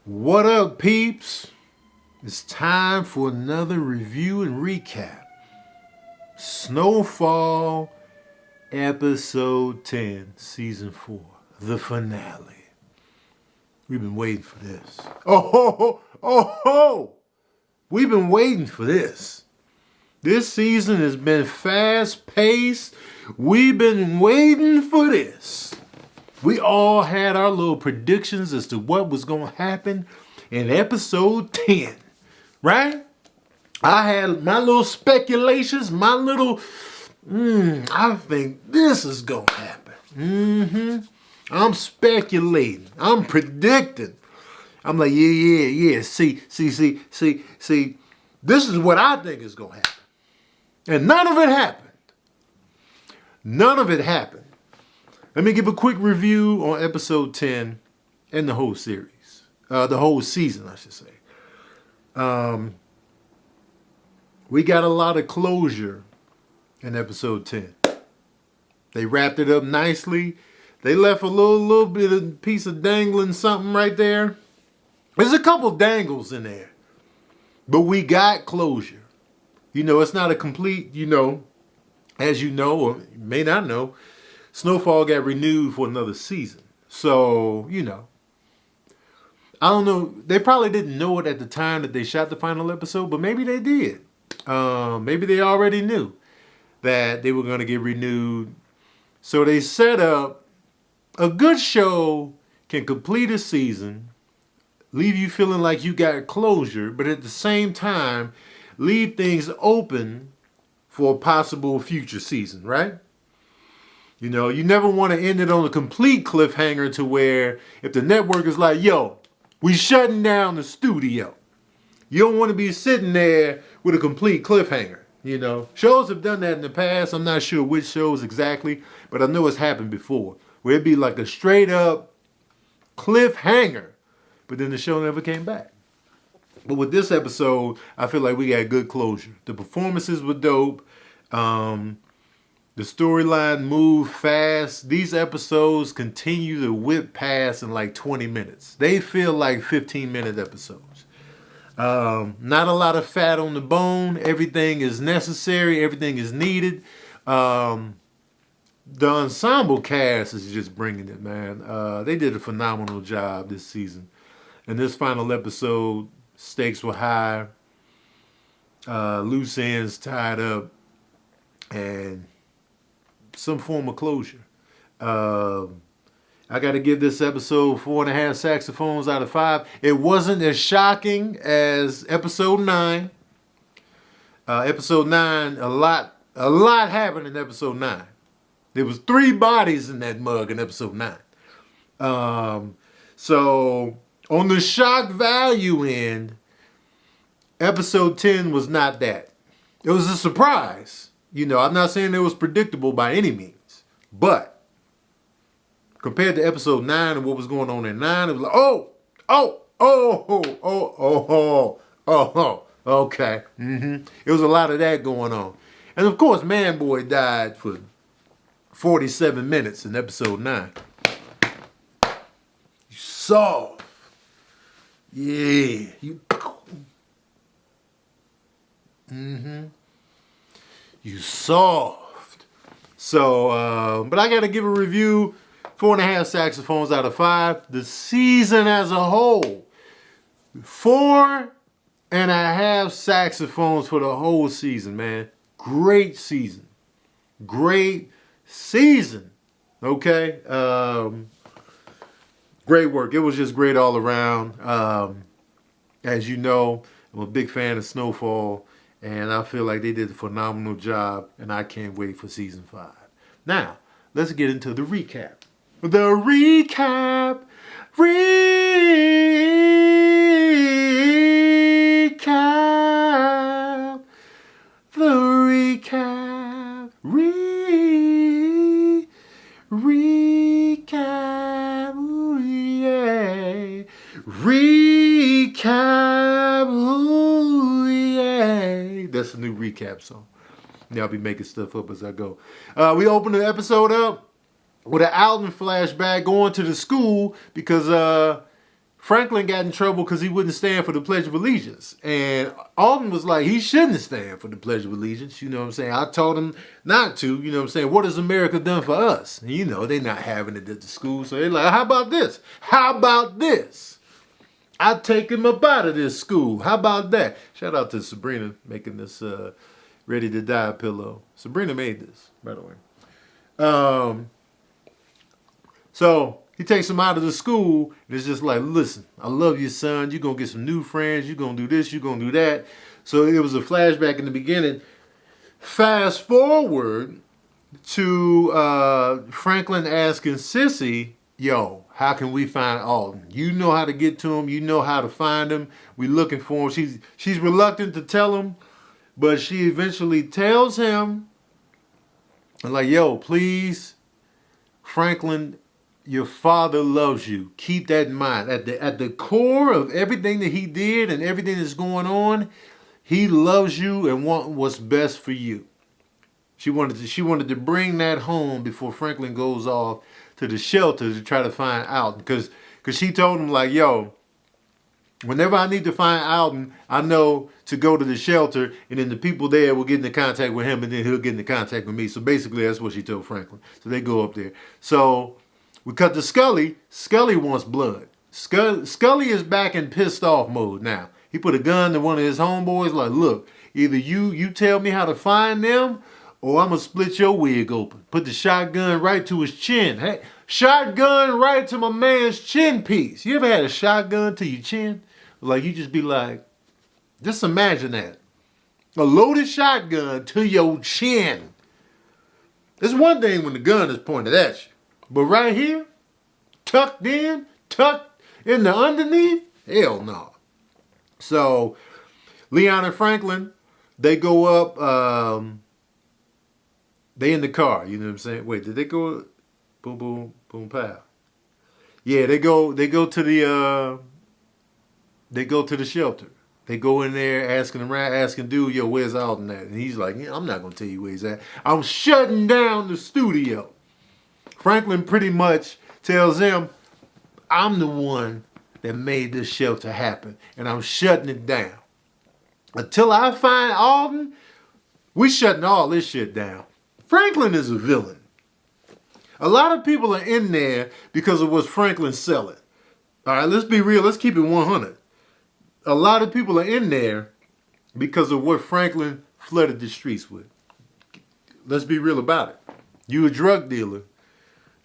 What up, peeps? It's time for another review and recap. Snowfall, episode 10, season 4, the finale. We've been waiting for this. Oh! We've been waiting for this. This season has been fast-paced. We've been waiting for this. We all had our little predictions as to what was going to happen in episode 10, right? I had my little speculations, I think this is going to happen. I'm speculating. I'm predicting. I'm like, yeah. See. This is what I think is going to happen. And none of it happened. Let me give a quick review on episode 10 and the whole series. The whole season, I should say. We got a lot of closure in episode 10. They wrapped it up nicely. They left a little bit of piece of dangling something right there. There's a couple dangles in there. But we got closure. It's not a complete, as you know, or you may not know, Snowfall got renewed for another season. So, I don't know. They probably didn't know it at the time that they shot the final episode, but maybe they did. Maybe they already knew that they were going to get renewed. So they set up a good show can complete a season, leave you feeling like you got closure, but at the same time, leave things open for a possible future season, right? You never want to end it on a complete cliffhanger to where if the network is like, yo, we shutting down the studio. You don't want to be sitting there with a complete cliffhanger. Shows have done that in the past. I'm not sure which shows exactly, but I know it's happened before. Where it'd be like a straight up cliffhanger, but then the show never came back. But with this episode, I feel like we got good closure. The performances were dope. The storyline moved fast. These episodes continue to whip past in like 20 minutes. They feel like 15-minute episodes. Not a lot of fat on the bone. Everything is necessary. Everything is needed. The ensemble cast is just bringing it, man. They did a phenomenal job this season. In this final episode, stakes were high. Loose ends tied up. And some form of closure. I got to give this episode 4.5 saxophones out of 5. It wasn't as shocking as episode 9. Episode 9, a lot happened in episode 9. There was 3 bodies in that mug in episode 9. So on the shock value end, episode 10 was not that. It was a surprise. I'm not saying it was predictable by any means, but compared to episode 9 and what was going on in 9, it was like, okay. It was a lot of that going on. And of course, Man Boy died for 47 minutes in episode 9. You soft. Yeah. You soft. So, but I got to give a review. 4.5 saxophones out of 5. The season as a whole. 4.5 saxophones for the whole season, man. Great season. Okay. Great work. It was just great all around. As you know, I'm a big fan of Snowfall. And I feel like they did a phenomenal job, and I can't wait for season 5. Now, let's get into the recap. The recap. Ooh, yeah. Recap. Ooh, yeah. That's a new recap song. I'll be making stuff up as I go. We open the episode up with an Alton flashback going to the school because Franklin got in trouble because he wouldn't stand for the Pledge of Allegiance. And Alden was like, he shouldn't stand for the Pledge of Allegiance. You know what I'm saying? I told him not to. You know what I'm saying? What has America done for us? And you know, they're not having it at the school. So they're like, how about this? How about this? I take him up out of this school. How about that? Shout out to Sabrina making this Ready to Die pillow. Sabrina made this, by the way. So he takes him out of the school, and it's just like, listen, I love you, son. You're going to get some new friends. You're going to do this. You're going to do that. So it was a flashback in the beginning. Fast forward to Franklin asking Sissy, yo, how can we find Alden? You know how to get to him. You know how to find him. We're looking for him. She's reluctant to tell him, but she eventually tells him, like, yo, please, Franklin, your father loves you. Keep that in mind. At the core of everything that he did and everything that's going on, he loves you and wants what's best for you. She wanted to bring that home before Franklin goes off to the shelter to try to find Alden. Because she told him, like, yo, whenever I need to find Alden, I know to go to the shelter, and then the people there will get into contact with him, and then he'll get into contact with me. So basically, that's what she told Franklin. So they go up there. So we cut to Scully. Scully wants blood. Scully is back in pissed off mode now. He put a gun to one of his homeboys, like, look, either you tell me how to find them, or I'm going to split your wig open. Put the shotgun right to his chin. Hey, shotgun right to my man's chin piece. You ever had a shotgun to your chin? Like, you just be like, just imagine that. A loaded shotgun to your chin. It's one thing when the gun is pointed at you. But right here, tucked in the underneath, hell no. So, Leon and Franklin, they go up, they in the car, you know what I'm saying? Wait, did they go, boom, boom, boom, pow? Yeah, they go to the shelter. They go in there asking around, asking dude, yo, where's Alden at? And he's like, yeah, I'm not going to tell you where he's at. I'm shutting down the studio. Franklin pretty much tells him, I'm the one that made this shelter happen, and I'm shutting it down. Until I find Alden, we shutting all this shit down. Franklin is a villain. A lot of people are in there because of what Franklin's selling. All right, let's be real. Let's keep it 100. A lot of people are in there because of what Franklin flooded the streets with. Let's be real about it. You a drug dealer.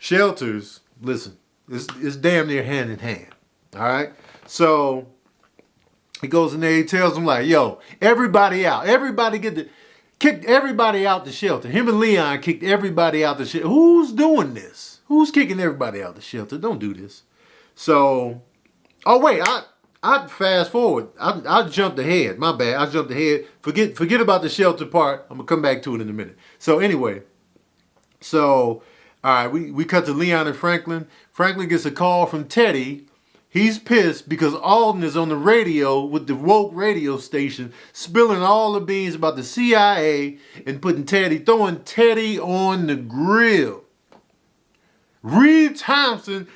Shelters, listen, it's damn near hand in hand. All right? So he goes in there, he tells them like, yo, everybody out. Everybody kicked everybody out the shelter. Him and Leon kicked everybody out the shelter. Who's doing this? Who's kicking everybody out the shelter? Don't do this. So, oh wait, I fast forward. I jumped ahead. My bad. I jumped ahead. Forget about the shelter part. I'm gonna come back to it in a minute. So anyway, all right, we cut to Leon and Franklin. Franklin gets a call from Teddy. He's pissed because Alden is on the radio with the woke radio station, spilling all the beans about the CIA and throwing Teddy on the grill. Reed Thompson,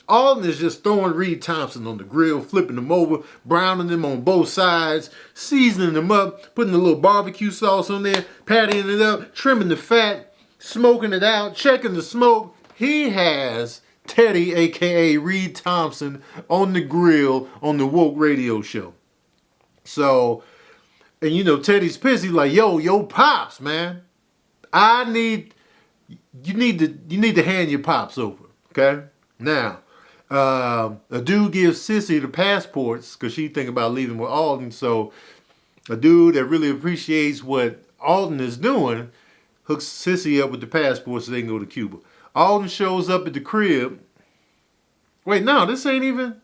Alden is just throwing Reed Thompson on the grill, flipping them over, browning them on both sides, seasoning them up, putting a little barbecue sauce on there, pattying it up, trimming the fat, smoking it out, checking the smoke. He has Teddy, a.k.a. Reed Thompson, on the grill on the woke radio show. So, and you know, Teddy's pissed. He's like, yo, Pops, man. You need to hand your Pops over, okay? Now, a dude gives Sissy the passports because she think about leaving with Alden. So, a dude that really appreciates what Alden is doing hooks Sissy up with the passport so they can go to Cuba. Alden shows up at the crib. Wait, no, this ain't even.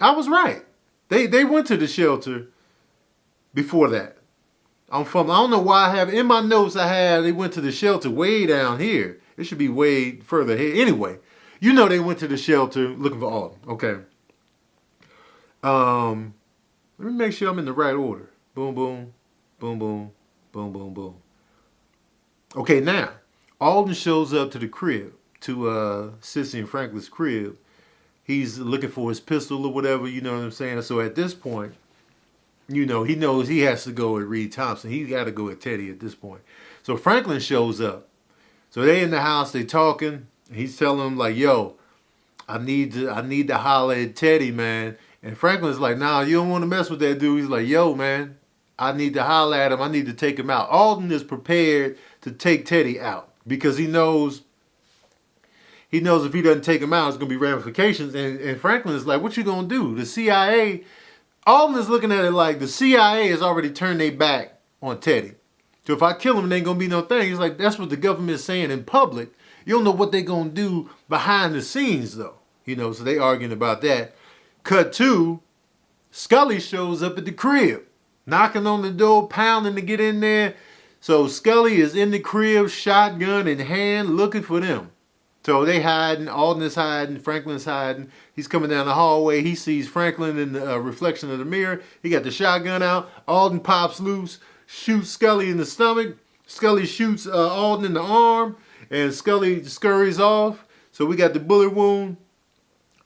I was right. They went to the shelter before that. I don't know why I have in my notes. They went to the shelter way down here. It should be way further ahead. Anyway, you know they went to the shelter looking for Alden. Okay. Let me make sure I'm in the right order. Boom, boom, boom, boom, boom, boom, boom. Okay, now Alden shows up to the crib, to Sissy and Franklin's crib, he's looking for his pistol or whatever, you know what I'm saying? So at this point, he knows he has to go at Reed Thompson. He's got to go at Teddy at this point. So Franklin shows up. So they in the house, they talking. He's telling him like, yo, I need to holler at Teddy, man. And Franklin's like, nah, you don't want to mess with that dude. He's like, yo, man, I need to holler at him. I need to take him out. Alden is prepared to take Teddy out because he knows if he doesn't take him out, it's going to be ramifications. And Franklin is like, what you going to do? The CIA, Alden is looking at it like the CIA has already turned their back on Teddy. So if I kill him, it ain't going to be no thing. He's like, that's what the government is saying in public. You don't know what they're going to do behind the scenes, though. So they arguing about that. Cut to, Scully shows up at the crib, knocking on the door, pounding to get in there. So Scully is in the crib, shotgun in hand, looking for them. So they hiding, Alden is hiding, Franklin's hiding. He's coming down the hallway. He sees Franklin in the reflection of the mirror. He got the shotgun out. Alden pops loose, shoots Scully in the stomach. Scully shoots Alden in the arm, and Scully scurries off. So we got the bullet wound.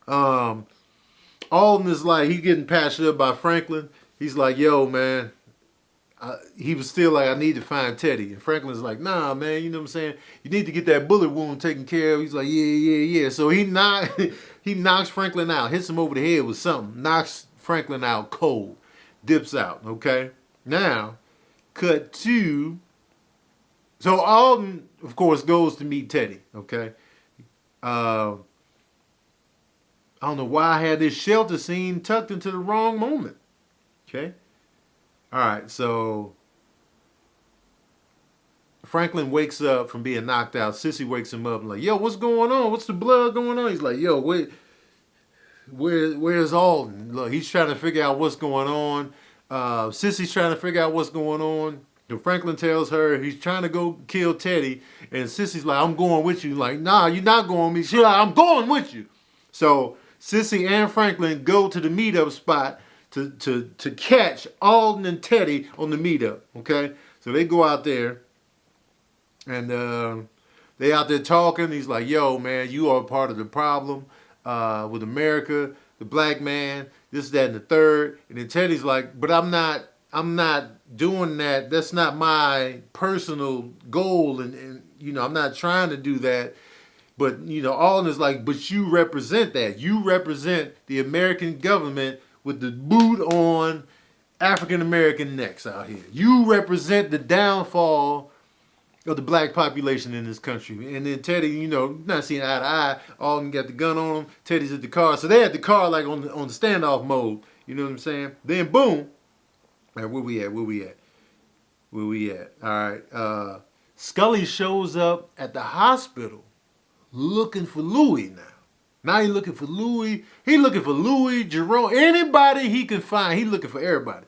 Alden is like, he getting patched up by Franklin. He's like, yo, man. He was still like, I need to find Teddy. And Franklin's like, nah, man, you know what I'm saying? You need to get that bullet wound taken care of. He's like, yeah. So he knocks Franklin out, hits him over the head with something, knocks Franklin out cold, dips out, okay? Now, cut to, so Alden, of course, goes to meet Teddy, okay? I don't know why I had this shelter scene tucked into the wrong moment, okay? All right, so Franklin wakes up from being knocked out. Sissy wakes him up and like, yo, what's going on? What's the blood going on? He's like, yo, where's Alden? Look, he's trying to figure out what's going on. Sissy's trying to figure out what's going on. And Franklin tells her he's trying to go kill Teddy. And Sissy's like, I'm going with you. Like, nah, you're not going with me. She's like, I'm going with you. So Sissy and Franklin go to the meetup spot to catch Alden and Teddy on the meetup, okay? So they go out there, and they out there talking. He's like, yo, man, you are part of the problem with America, the black man, this, that, and the third. And then Teddy's like, but I'm not doing that. That's not my personal goal, and I'm not trying to do that. But, Alden is like, but you represent that. You represent the American government with the boot on African-American necks out here. You represent the downfall of the black population in this country. And then Teddy, not seeing eye to eye. Alden got the gun on him. Teddy's at the car. So they had the car like on the standoff mode. You know what I'm saying? Then boom. All right, where we at? All right. Scully shows up at the hospital looking for Louis now. Now he's looking for Louis. He looking for Louis, Jerome, anybody he can find. He looking for everybody.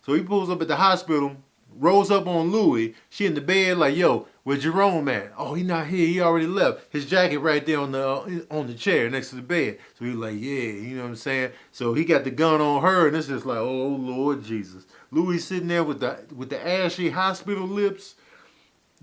So he pulls up at the hospital, rolls up on Louis. She in the bed like, yo, where Jerome at? Oh, he not here. He already left. His jacket right there on the chair next to the bed. So he's like, yeah, you know what I'm saying? So he got the gun on her, and it's just like, oh, Lord Jesus. Louis sitting there with the ashy hospital lips,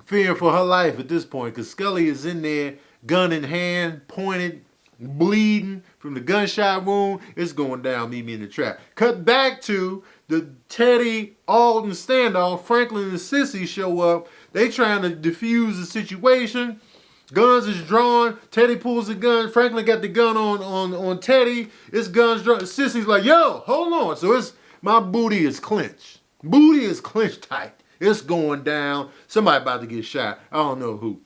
fearing for her life at this point, because Scully is in there, gun in hand, pointed, bleeding from the gunshot wound. It's going down. Meet me in the trap. Cut back to the Teddy Alden standoff. Franklin and Sissy show up. They trying to defuse the situation. Guns is drawn. Teddy pulls the gun. Franklin got the gun on Teddy. It's guns drawn. Sissy's like, yo, hold on. So my booty is clenched. Booty is clenched tight. It's going down. Somebody about to get shot. I don't know who.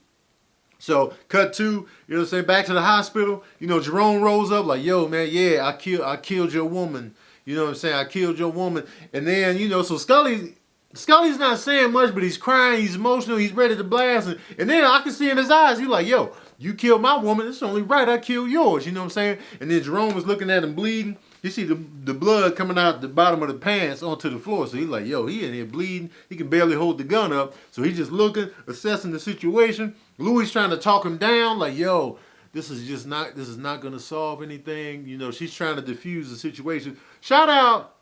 So, cut to, back to the hospital. Jerome rolls up like, yo, man, yeah, I killed your woman. You know what I'm saying? I killed your woman. And then, so Scully's not saying much, but he's crying, he's emotional, he's ready to blast. And then I can see in his eyes, he's like, yo, you killed my woman, it's only right I killed yours. You know what I'm saying? And then Jerome was looking at him bleeding. You see the blood coming out the bottom of the pants onto the floor. So he's like, yo, he in here bleeding. He can barely hold the gun up. So he's just looking, assessing the situation. Louis trying to talk him down, like, yo, this is not going to solve anything. She's trying to diffuse the situation. Shout out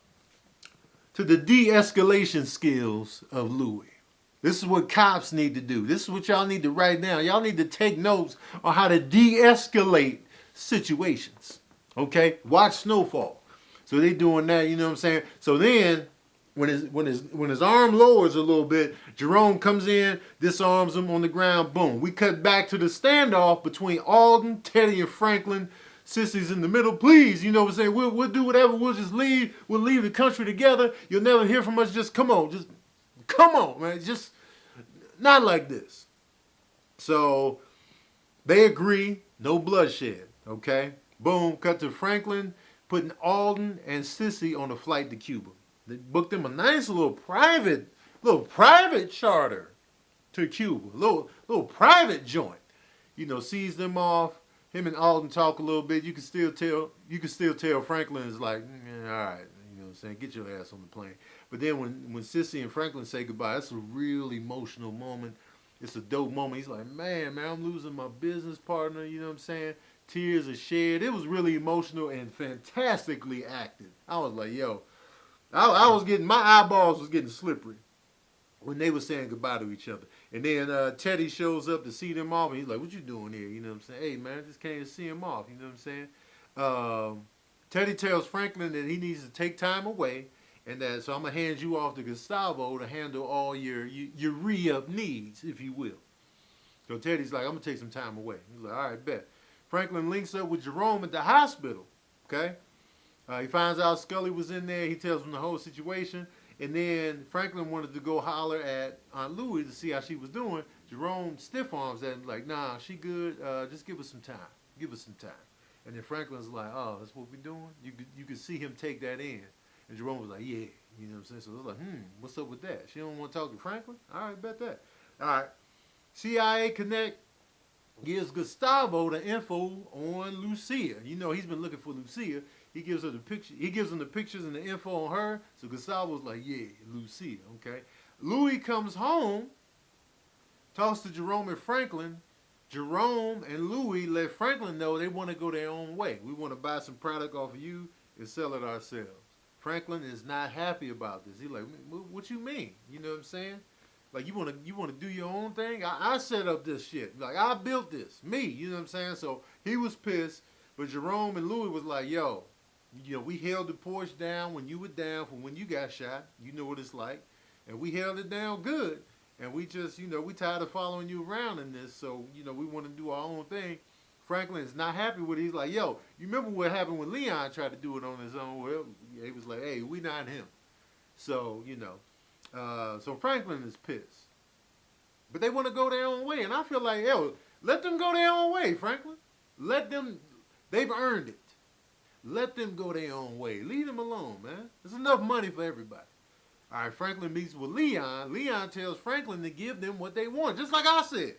to the de-escalation skills of Louis. This is what cops need to do. This is what y'all need to write down. Y'all need to take notes on how to de-escalate situations. Okay, watch Snowfall. So they doing that, you know what I'm saying? So then when his arm lowers a little bit, Jerome comes in, disarms him on the ground, boom. We cut back to the standoff between Alden, Teddy, and Franklin. Sissy's in the middle. Please, you know what I'm saying? We'll do whatever. We'll just leave. We'll leave the country together. You'll never hear from us. Just come on. Just come on, man. Just not like this. So they agree. No bloodshed. Okay? Boom. Cut to Franklin putting Alden and Sissy on a flight to Cuba. They booked them a nice little private charter to Cuba. Little private joint. You know, sees them off. Him and Alden talk a little bit. You can still tell Franklin is like, all right, you know what I'm saying? Get your ass on the plane. But then when Sissy and Franklin say goodbye, that's a real emotional moment. It's a dope moment. He's like, man, I'm losing my business partner, you know what I'm saying? Tears are shed. It was really emotional and fantastically acted. I was like, yo, I was getting, my eyeballs was getting slippery when they were saying goodbye to each other. And then Teddy shows up to see them off, and he's like, what you doing here? You know what I'm saying? Hey, man, I just came to see him off. You know what I'm saying? Teddy tells Franklin that he needs to take time away, and that so I'm going to hand you off to Gustavo to handle all your re-up needs, if you will. So Teddy's like, I'm going to take some time away. He's like, all right, bet. Franklin links up with Jerome at the hospital, okay? He finds out Scully was in there. He tells him the whole situation. And then Franklin wanted to go holler at Aunt Louie to see how she was doing. Jerome stiff arms that like, nah, she good. Just give us some time. Give us some time. And then Franklin's like, oh, that's what we're doing? You could see him take that in. And Jerome was like, yeah. You know what I'm saying? So it was like, what's up with that? She don't want to talk to Franklin? All right, bet that. All right. CIA Connect gives Gustavo the info on Lucia. You know, he's been looking for Lucia. He gives her the picture. He gives him the pictures and the info on her. So Gustavo's like, yeah, Lucia, okay. Louis comes home, talks to Jerome and Franklin. Jerome and Louis let Franklin know they want to go their own way. We want to buy some product off of you and sell it ourselves. Franklin is not happy about this. He's like, what you mean? You know what I'm saying? Like, you want to do your own thing? I set up this shit. Like, I built this. Me, you know what I'm saying? So he was pissed. But Jerome and Louis was like, yo, you know, we held the Porsche down when you were down from when you got shot. You know what it's like. And we held it down good. And we just, you know, we tired of following you around in this. So, you know, we want to do our own thing. Franklin is not happy with it. He's like, yo, you remember what happened when Leon tried to do it on his own? Well, he was like, hey, we not him. So, you know, so Franklin is pissed. But they want to go their own way. And I feel like, yo, let them go their own way, Franklin. Let them, they've earned it. Let them go their own way. Leave them alone, man. There's enough money for everybody. All right, Franklin meets with Leon. Leon tells Franklin to give them what they want. Just like I said.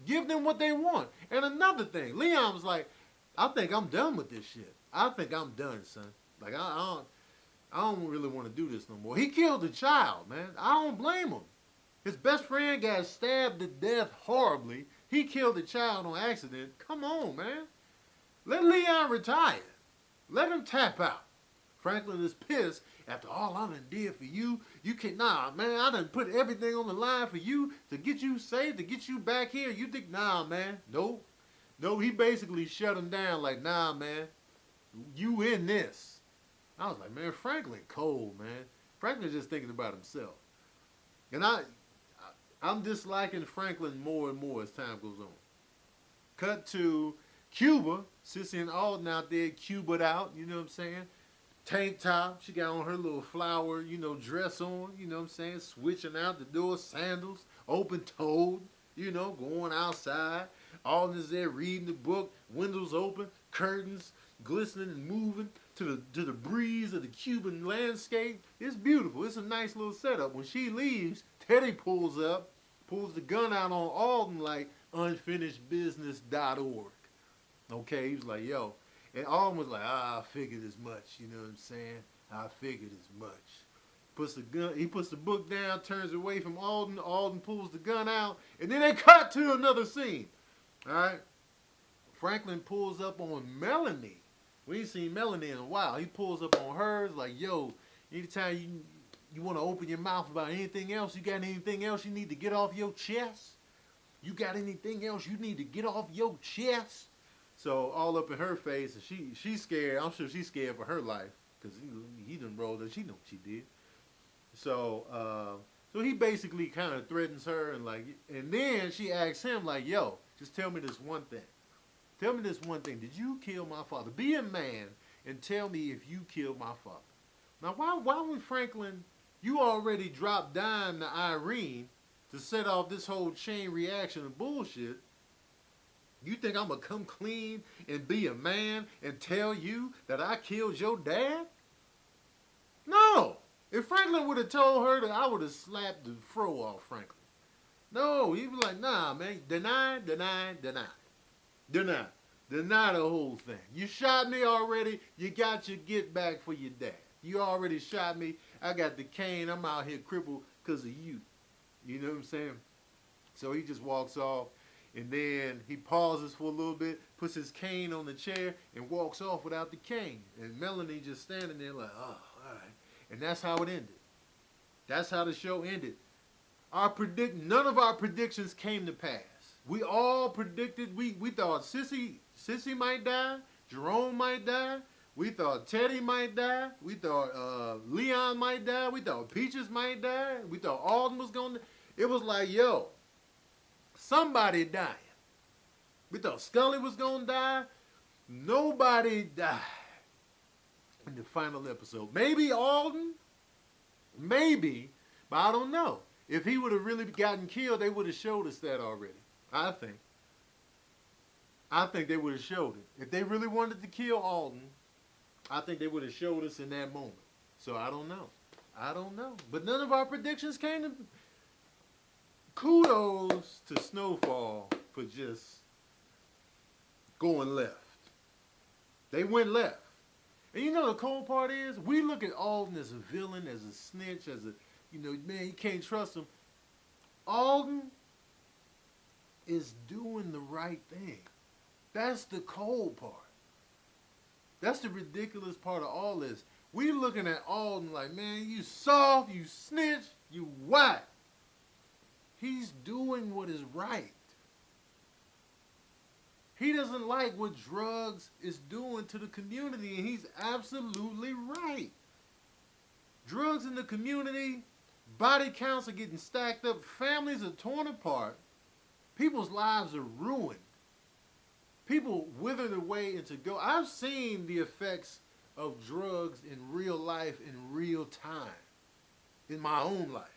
Give them what they want. And another thing, Leon was like, I think I'm done with this shit. I think I'm done, son. Like, I don't really want to do this no more. He killed a child, man. I don't blame him. His best friend got stabbed to death horribly. He killed a child on accident. Come on, man. Let Leon retire. Let him tap out. Franklin is pissed after all I done did for you. You can't, nah, man, I done put everything on the line for you to get you safe, to get you back here. You think, nah, man, nope. No, he basically shut him down like, nah, man, you in this. I was like, man, Franklin cold, man. Franklin's just thinking about himself. And I'm disliking Franklin more and more as time goes on. Cut to Cuba. Sissy and Alden out there, Cuba'd out, you know what I'm saying? Tank top. She got on her little flower, you know, dress on, you know what I'm saying? Switching out the door, sandals, open-toed, you know, going outside. Alden is there reading the book, windows open, curtains glistening and moving to the breeze of the Cuban landscape. It's beautiful. It's a nice little setup. When she leaves, Teddy pulls up, pulls the gun out on Alden like unfinishedbusiness.org. Okay, he was like, yo. And Alden was like, I figured as much. You know what I'm saying? I figured as much. He puts the book down, turns away from Alden. Alden pulls the gun out. And then they cut to another scene. All right? Franklin pulls up on Melanie. We ain't seen Melanie in a while. He pulls up on hers like, yo, anytime you want to open your mouth about anything else, you got anything else you need to get off your chest? You got anything else you need to get off your chest? So all up in her face, and she's scared. I'm sure she's scared for her life because he done rolled her. She know what she did. So he basically kind of threatens her and then she asks him like, "Yo, just tell me this one thing. Tell me this one thing. Did you kill my father? Be a man and tell me if you killed my father." Now, why would Franklin? You already dropped dime to Irene to set off this whole chain reaction of bullshit. You think I'm gonna come clean and be a man and tell you that I killed your dad? No. If Franklin would have told her that, I would have slapped the fro off Franklin. No, he was like, nah, man, deny, deny, deny. Deny. Deny the whole thing. You shot me already. You got your get back for your dad. You already shot me. I got the cane. I'm out here crippled because of you. You know what I'm saying? So he just walks off, and then he pauses for a little bit, puts his cane on the chair, and walks off without the cane. And Melanie just standing there like, oh, all right. And that's how it ended. That's how the show ended. None of our predictions came to pass. We all predicted. We thought Sissy might die. Jerome might die. We thought Teddy might die. We thought Leon might die. We thought Peaches might die. We thought Alden was going to. It was like, yo, somebody dying. We thought Scully was going to die. Nobody died in the final episode. Maybe Alden. Maybe. But I don't know. If he would have really gotten killed, they would have showed us that already. I think they would have showed it. If they really wanted to kill Alden, I think they would have showed us in that moment. So I don't know. I don't know. But none of our predictions came to... Kudos to Snowfall for just going left. They went left. And you know the cold part is, we look at Alden as a villain, as a snitch, as a, man, you can't trust him. Alden is doing the right thing. That's the cold part. That's the ridiculous part of all this. We looking at Alden like, man, you soft, you snitch, you what? He's doing what is right. He doesn't like what drugs is doing to the community, and he's absolutely right. Drugs in the community, body counts are getting stacked up, families are torn apart, people's lives are ruined. People withered away into go. I've seen the effects of drugs in real life, in real time, in my own life.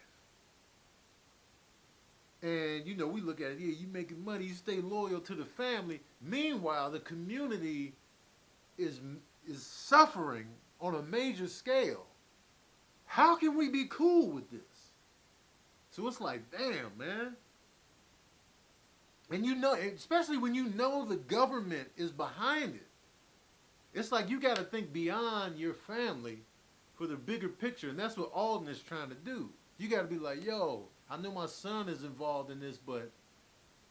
And, we look at it, yeah, you making money, you stay loyal to the family. Meanwhile, the community is suffering on a major scale. How can we be cool with this? So it's like, damn, man. And especially when you know the government is behind it. It's like you got to think beyond your family for the bigger picture. And that's what Alden is trying to do. You got to be like, yo, I know my son is involved in this, but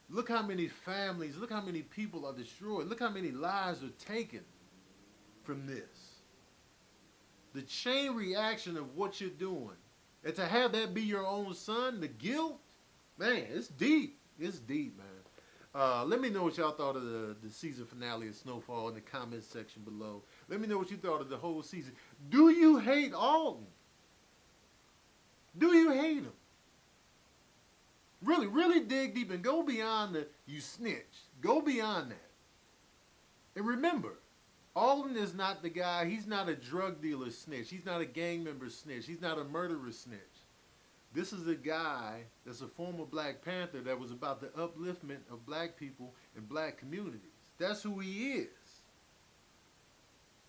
look how many families, look how many people are destroyed. Look how many lives are taken from this. The chain reaction of what you're doing. And to have that be your own son, the guilt, man, it's deep. It's deep, man. Let me know what y'all thought of the season finale of Snowfall in the comments section below. Let me know what you thought of the whole season. Do you hate Alden? Do you hate him? Really, really dig deep and go beyond the you snitch. Go beyond that. And remember, Alden is not the guy, he's not a drug dealer snitch. He's not a gang member snitch. He's not a murderer snitch. This is a guy that's a former Black Panther that was about the upliftment of black people and black communities. That's who he is.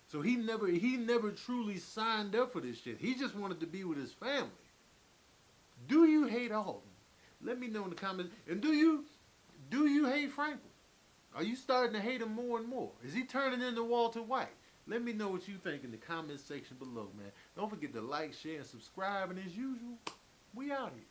So he never truly signed up for this shit. He just wanted to be with his family. Do you hate Alden? Let me know in the comments. And do you hate Franklin? Are you starting to hate him more and more? Is he turning into Walter White? Let me know what you think in the comments section below, man. Don't forget to like, share, and subscribe. And as usual, we out here.